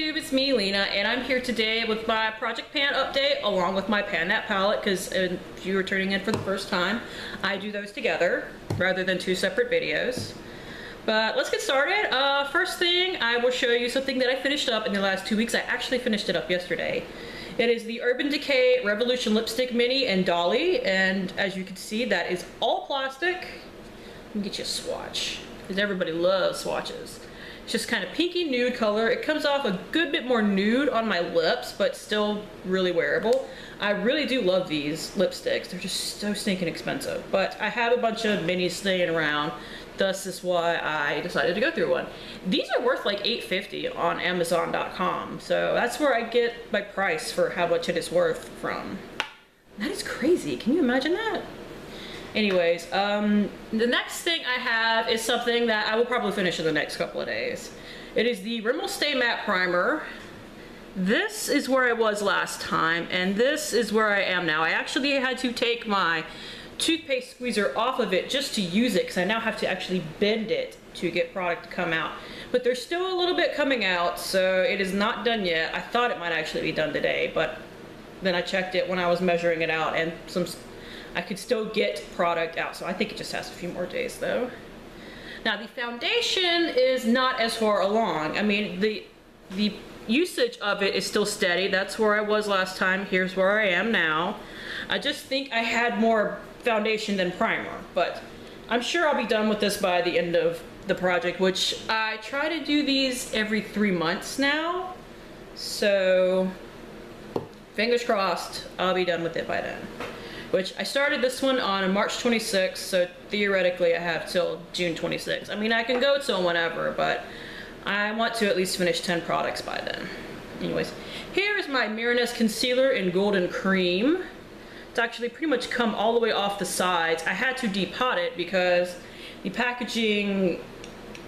YouTube, it's me, Lena, and I'm here today with my Project Pan update along with my Pan That palette, because if you were turning in for the first time, I do those together rather than two separate videos. But let's get started. First thing, I will show you something that I finished up in the last 2 weeks. I actually finished it up yesterday. It is the Urban Decay Revolution Lipstick Mini in Dolly, and as you can see, that is all plastic. Let me get you a swatch, because everybody loves swatches. It's just kind of pinky nude color. It comes off a good bit more nude on my lips, but still really wearable. I really do love these lipsticks. They're just so stinking expensive, but I have a bunch of minis staying around. Thus is why I decided to go through one. These are worth like $8.50 on Amazon.com, so that's where I get my price for how much it is worth from. That is crazy. Can you imagine that? Anyways, the next thing I have is something that I will probably finish in the next couple of days. It is the Rimmel Stay Matte Primer. This is where I was last time, and this is where I am now. I actually had to take my toothpaste squeezer off of it just to use it, because I now have to actually bend it to get product to come out. But there's still a little bit coming out, so it is not done yet. I thought it might actually be done today, but then I checked it when I was measuring it out, and I could still get product out, so I think it just has a few more days though. Now the foundation is not as far along. I mean, the usage of it is still steady. That's where I was last time. Here's where I am now. I just think I had more foundation than primer, but I'm sure I'll be done with this by the end of the project, which I try to do these every 3 months now. So fingers crossed I'll be done with it by then. Which I started this one on March 26th, so theoretically I have till June 26th. I mean, I can go till whenever, but I want to at least finish 10 products by then. Anyways, here's my Miraness Concealer in Golden Cream. It's actually pretty much come all the way off the sides. I had to depot it because the packaging,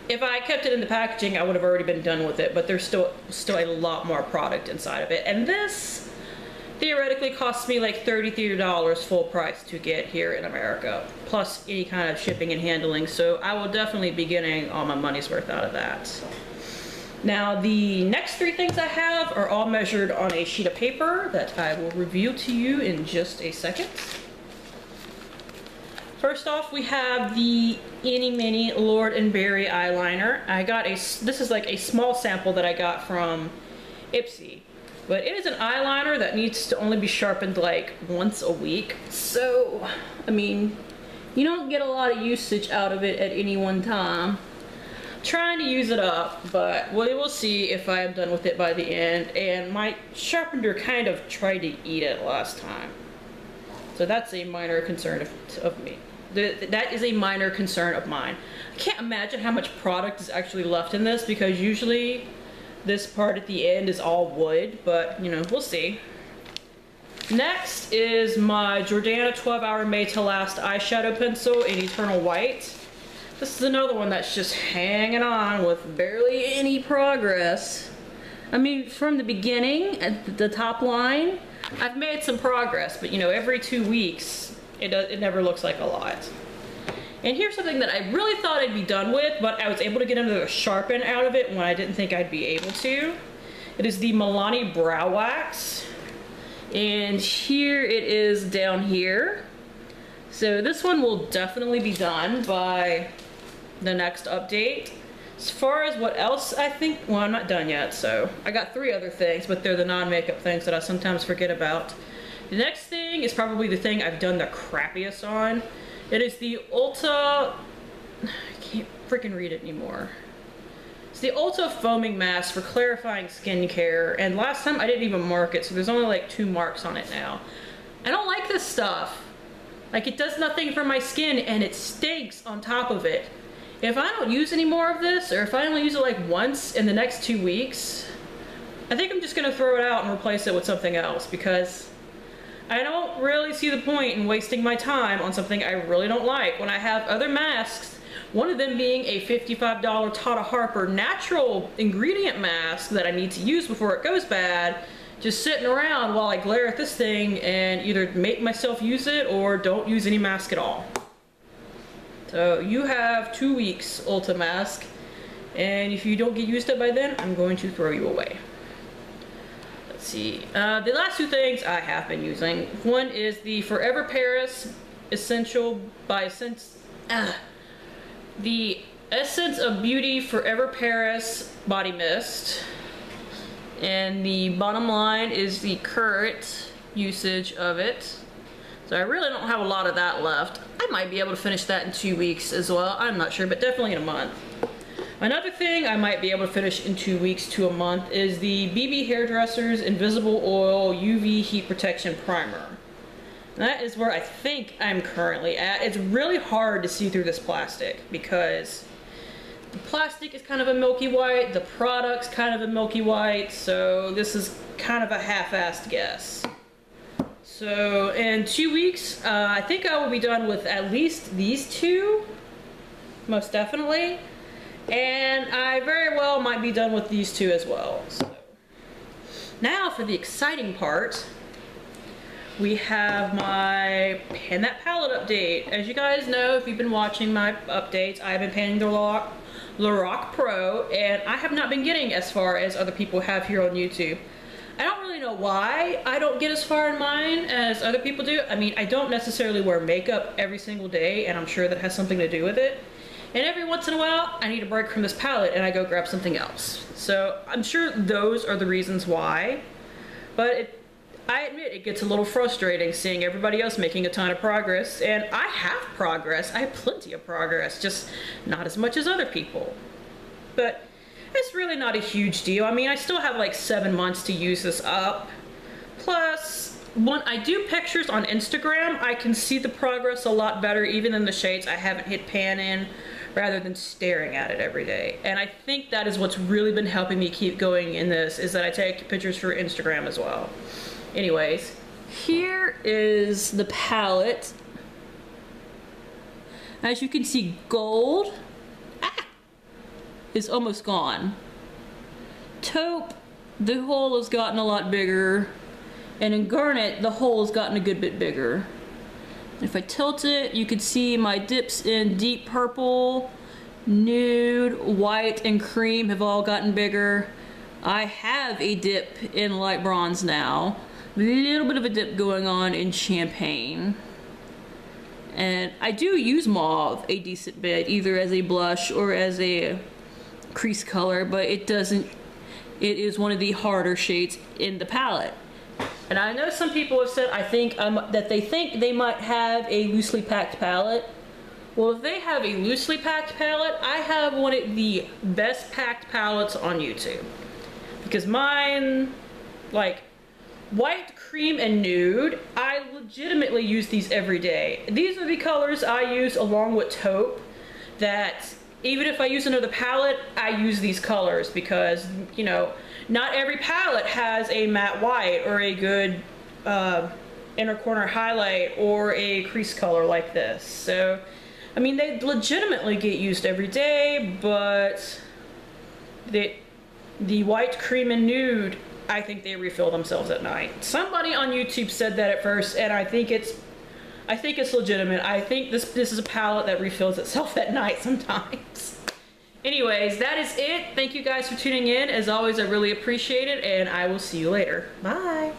if I kept it in the packaging, I would have already been done with it, but there's still a lot more product inside of it. And this theoretically costs me like $33 full price to get here in America, plus any kind of shipping and handling, so I will definitely be getting all my money's worth out of that. Now the next 3 things I have are all measured on a sheet of paper that I will reveal to you in just a second. First off, we have the Eeny Mini Lord & Berry eyeliner. This is like a small sample that I got from Ipsy. But it is an eyeliner that needs to only be sharpened like once a week. So, I mean, you don't get a lot of usage out of it at any one time. I'm trying to use it up, but we will see if I am done with it by the end. And my sharpener kind of tried to eat it last time. So that's a minor concern of me. That is a minor concern of mine. I can't imagine how much product is actually left in this, because usually this part at the end is all wood, but you know, we'll see. Next is my Jordana 12 Hour Made to Last eyeshadow pencil in Eternal White. This is another one that's just hanging on with barely any progress. I mean, from the beginning, at the top line, I've made some progress, but you know, every 2 weeks, it never looks like a lot. And here's something that I really thought I'd be done with, but I was able to get another sharpen out of it when I didn't think I'd be able to. It is the Milani Brow Wax. And here it is down here. So this one will definitely be done by the next update. As far as what else I think, well, I'm not done yet, so I got 3 other things, but they're the non-makeup things that I sometimes forget about. The next thing is probably the thing I've done the crappiest on. It is the Ulta, I can't freaking read it anymore. It's the Ulta Foaming Mask for clarifying skincare, and last time I didn't even mark it, so there's only like 2 marks on it now. I don't like this stuff. Like, it does nothing for my skin, and it stinks on top of it. If I don't use any more of this, or if I only use it like once in the next 2 weeks, I think I'm just gonna throw it out and replace it with something else, because I don't really see the point in wasting my time on something I really don't like when I have other masks, one of them being a $55 Tata Harper natural ingredient mask that I need to use before it goes bad, just sitting around while I glare at this thing and either make myself use it or don't use any mask at all. So you have 2 weeks, Ulta mask, and if you don't get used to it by then, I'm going to throw you away. let's see. The last two things I have been using. One is the Forever Paris Essential by the Essence of Beauty Forever Paris Body Mist. And the bottom line is the current usage of it. So I really don't have a lot of that left. I might be able to finish that in 2 weeks as well. I'm not sure, but definitely in a month. Another thing I might be able to finish in 2 weeks to a month is the BB Hairdressers Invisible Oil UV Heat Protection Primer. That is where I think I'm currently at. It's really hard to see through this plastic because the plastic is kind of a milky white, the product's kind of a milky white, so this is kind of a half-assed guess. So in 2 weeks, I think I will be done with at least these two, most definitely. And I very well might be done with these two as well. So now for the exciting part. We have my Pan That Palette update. As you guys know, if you've been watching my updates, I've been panning the Lorac Pro, and I have not been getting as far as other people have here on YouTube. I don't really know why I don't get as far in mine as other people do. I mean, I don't necessarily wear makeup every single day, and I'm sure that has something to do with it. And every once in a while, I need a break from this palette and I go grab something else. So I'm sure those are the reasons why. But I admit it gets a little frustrating seeing everybody else making a ton of progress. And I have progress. I have plenty of progress, just not as much as other people. But it's really not a huge deal. I mean, I still have like 7 months to use this up. Plus, when I do pictures on Instagram, I can see the progress a lot better, even in the shades I haven't hit pan in, rather than staring at it every day. And I think that is what's really been helping me keep going in this, is that I take pictures for Instagram as well. Anyways, here is the palette. As you can see, gold is almost gone. Taupe, the hole has gotten a lot bigger. And in garnet, the hole has gotten a good bit bigger. If I tilt it, you can see my dips in deep purple, nude, white, and cream have all gotten bigger. I have a dip in light bronze now. A little bit of a dip going on in champagne. And I do use mauve a decent bit, either as a blush or as a crease color, but it is one of the harder shades in the palette. And I know some people have said, that they think they might have a loosely packed palette. Well, if they have a loosely packed palette, I have one of the best packed palettes on YouTube. Because mine, like, white, cream, and nude, I legitimately use these every day. These are the colors I use along with taupe, that even if I use another palette, I use these colors because, you know, not every palette has a matte white or a good inner corner highlight or a crease color like this. So, I mean, they legitimately get used every day, but the white, cream, and nude, I think they refill themselves at night. Somebody on YouTube said that at first, and I think it's legitimate. I think this is a palette that refills itself at night sometimes. Anyways, that is it. Thank you guys for tuning in. As always, I really appreciate it, and I will see you later. Bye.